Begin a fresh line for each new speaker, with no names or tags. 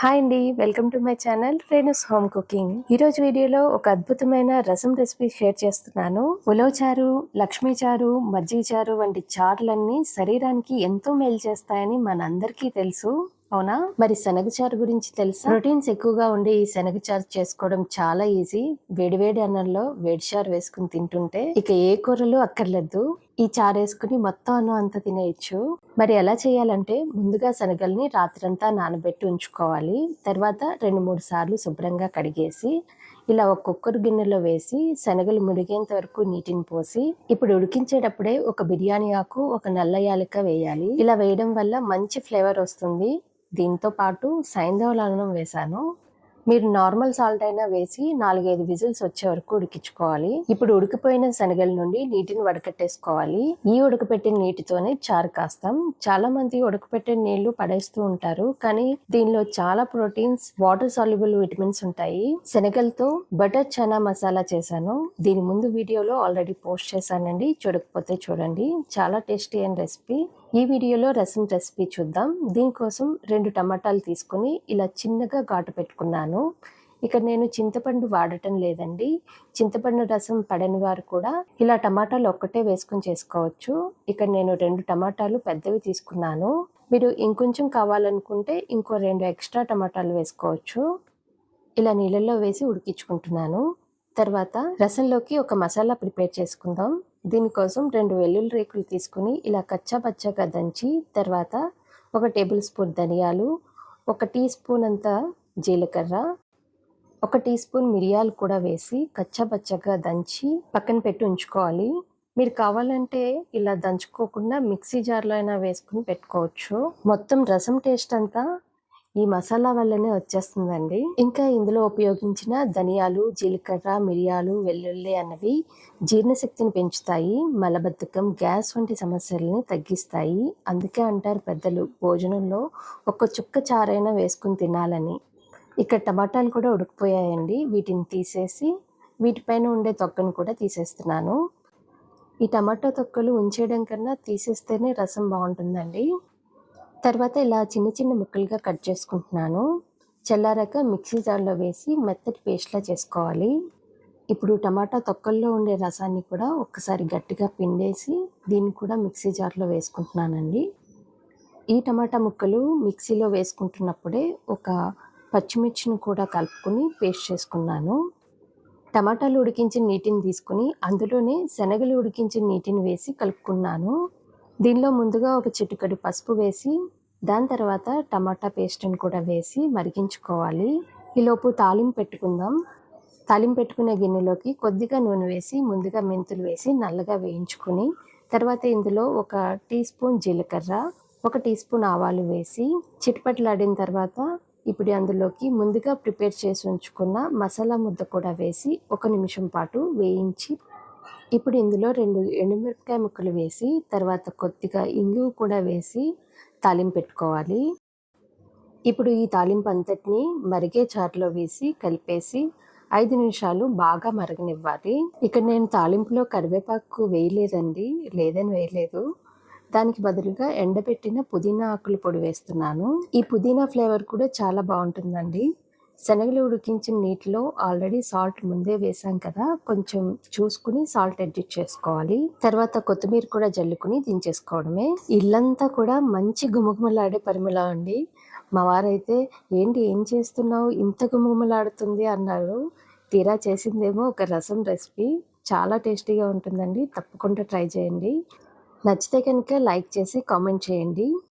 Hi అండి, welcome to my channel Renu's home cooking. ఈ రోజు వీడియోలో ఒక అద్భుతమైన రసం రెసిపీ షేర్ చేస్తున్నాను. ఉలవ చారు, లక్ష్మీ చారు, మజ్జిగ చారు వంటి చారులన్నీ శరీరానికి ఎంతో మేలు చేస్తాయని మనందరికీ తెలుసు, అవునా? మరి శనగచారు గురించి తెలుసా? ప్రోటీన్స్ ఎక్కువగా ఉండే ఈ శనగచారు చేసుకోవడం చాలా ఈజీ. వేడివేడి అన్నంలో వేడి చారు వేసుకుని తింటుంటే ఇక ఏ కూరలు అక్కర్లేదు. ఈ చారు వేసుకుని మొత్తం అన్నం అంతా తినేయచ్చు. మరి ఎలా చేయాలంటే, ముందుగా శనగల్ని రాత్రంతా నానబెట్టి ఉంచుకోవాలి. తర్వాత 2-3 సార్లు శుభ్రంగా కడిగేసి ఇలా ఒక కుక్కర్ గిన్నెలో వేసి శనగలు మునిగేంత వరకు నీటిని పోసి, ఇప్పుడు ఉడికించేటప్పుడే ఒక బిర్యానీ ఆకు, ఒక నల్ల యాలక వేయాలి. ఇలా వేయడం వల్ల మంచి ఫ్లేవర్ వస్తుంది. దీంతో పాటు సైంధవ లవణం వేశాను. మీరు నార్మల్ సాల్ట్ అయినా వేసి 4-5 విజిల్స్ వచ్చే వరకు ఉడికించుకోవాలి. ఇప్పుడు ఉడికిపోయిన శనగల నుండి నీటిని వడకట్టేసుకోవాలి. ఈ ఉడకపెట్టిన నీటితోనే చారు కాస్తాం. చాలా మంది ఉడకపెట్టిన నీళ్లు పడేస్తూ ఉంటారు, కానీ దీనిలో చాలా ప్రోటీన్స్, వాటర్ సాల్యుబుల్ విటమిన్స్ ఉంటాయి. శనగలతో బటర్ చనా మసాలా చేశాను. దీని ముందు వీడియోలో ఆల్రెడీ పోస్ట్ చేశానండి, చూడకపోతే చూడండి. చాలా టేస్టీ అయిన రెసిపీ. ఈ వీడియోలో రసం రెసిపీ చూద్దాం. దీనికోసం 2 టమాటాలు తీసుకుని ఇలా చిన్నగా ఘాటు పెట్టుకున్నాను. ఇక్కడ నేను చింతపండు వాడటం లేదండి. చింతపండు రసం పడని వారు కూడా ఇలా టమాటాలు ఒక్కటే వేసుకుని చేసుకోవచ్చు. ఇక్కడ నేను 2 టమాటాలు పెద్దవి తీసుకున్నాను. మీరు ఇంకొంచెం కావాలనుకుంటే ఇంకో 2 ఎక్స్ట్రా టమాటాలు వేసుకోవచ్చు. ఇలా నీళ్ళల్లో వేసి ఉడికించుకుంటున్నాను. తర్వాత రసంలోకి ఒక మసాలా ప్రిపేర్ చేసుకుందాం. దీనికోసం 2 వెల్లుల్లి రేకులు తీసుకుని ఇలా కచ్చా పచ్చగా దంచి, తర్వాత 1 టేబుల్ స్పూన్ ధనియాలు, 1 టీ స్పూన్ అంత జీలకర్ర, 1 టీ స్పూన్ మిరియాలు కూడా వేసి కచ్చా పచ్చగా దంచి పక్కన పెట్టి ఉంచుకోవాలి. మీరు కావాలంటే ఇలా దంచుకోకుండా మిక్సీ జార్లో అయినా వేసుకుని పెట్టుకోవచ్చు. మొత్తం రసం టేస్ట్ అంతా ఈ మసాలా వల్లనే వచ్చేస్తుందండి. ఇంకా ఇందులో ఉపయోగించిన ధనియాలు, జీలకర్ర, మిరియాలు, వెల్లుల్లి అన్నవి జీర్ణశక్తిని పెంచుతాయి, మలబద్ధకం, గ్యాస్ వంటి సమస్యలని తగ్గిస్తాయి. అందుకే అంటారు పెద్దలు, భోజనంలో ఒక చుక్క చారైనా వేసుకుని తినాలని. ఇక్కడ టమాటాలు కూడా ఉడికిపోయాయండి. వీటిని తీసేసి వీటిపైన ఉండే తొక్కను కూడా తీసేస్తున్నాను. ఈ టమాటా తొక్కలు ఉంచేయడం కన్నా తీసేస్తేనే రసం బాగుంటుందండి. తర్వాత ఇలా చిన్న చిన్న ముక్కలుగా కట్ చేసుకుంటున్నాను. చల్లారాక మిక్సీ జార్లో వేసి మెత్తటి పేస్ట్లా చేసుకోవాలి. ఇప్పుడు టమాటా తొక్కల్లో ఉండే రసాన్ని కూడా ఒక్కసారి గట్టిగా పిండేసి దీన్ని కూడా మిక్సీ జార్లో వేసుకుంటున్నానండి. ఈ టమాటా ముక్కలు మిక్సీలో వేసుకుంటున్నప్పుడే ఒక పచ్చిమిర్చిని కూడా కలుపుకొని పేస్ట్ చేసుకున్నాను. టమాటాలు ఉడికించిన నీటిని తీసుకుని అందులోనే శనగలు ఉడికించిన నీటిని వేసి కలుపుకున్నాను. దీనిలో ముందుగా ఒక చిటికెడు పసుపు వేసి, దాని తర్వాత టమాటా పేస్ట్ని కూడా వేసి మరిగించుకోవాలి. ఈలోపు తాలింపు పెట్టుకుందాం. తాలింపు పెట్టుకునే గిన్నెలోకి కొద్దిగా నూనె వేసి ముందుగా మెంతులు వేసి నల్లగా వేయించుకుని, తర్వాత ఇందులో 1 టీ స్పూన్ జీలకర్ర, 1 టీ స్పూన్ ఆవాలు వేసి చిటపటలాడిన తర్వాత ఇప్పుడు అందులోకి ముందుగా ప్రిపేర్ చేసి ఉంచుకున్న మసాలా ముద్ద కూడా వేసి 1 నిమిషం పాటు వేయించి, ఇప్పుడు ఇందులో 2 ఎండుమిరపకాయ ముక్కలు వేసి, తర్వాత కొద్దిగా ఇంగువ కూడా వేసి తాలింపు పెట్టుకోవాలి. ఇప్పుడు ఈ తాలింపు అంతటిని మరిగే చారులో వేసి కలిపేసి 5 నిమిషాలు బాగా మరగనివ్వాలి. ఇక్కడ నేను తాలింపులో కరివేపాకు వేయలేదండి, లేదని వేయలేదు. దానికి బదులుగా ఎండబెట్టిన పుదీనా ఆకుల పొడి వేస్తున్నాను. ఈ పుదీనా ఫ్లేవర్ కూడా చాలా బాగుంటుందండి. శనగలు ఉడికించిన నీటిలో ఆల్రెడీ సాల్ట్ ముందే వేసాం కదా, కొంచెం చూసుకుని సాల్ట్ అడ్జస్ట్ చేసుకోవాలి. తర్వాత కొత్తిమీర కూడా జల్లుకుని దించేసుకోవడమే. ఇల్లంతా కూడా మంచి గుమగుమలాడే పరిమళం అండి. మా వారైతే ఏంటి ఏం చేస్తున్నావు, ఇంత గుమగుమలాడుతుంది అన్నారు. తీరా చేసిందేమో ఒక రసం రెసిపీ. చాలా టేస్టీగా ఉంటుందండి, తప్పకుండా ట్రై చేయండి. నచ్చితే కనుక లైక్ చేసి కామెంట్ చేయండి.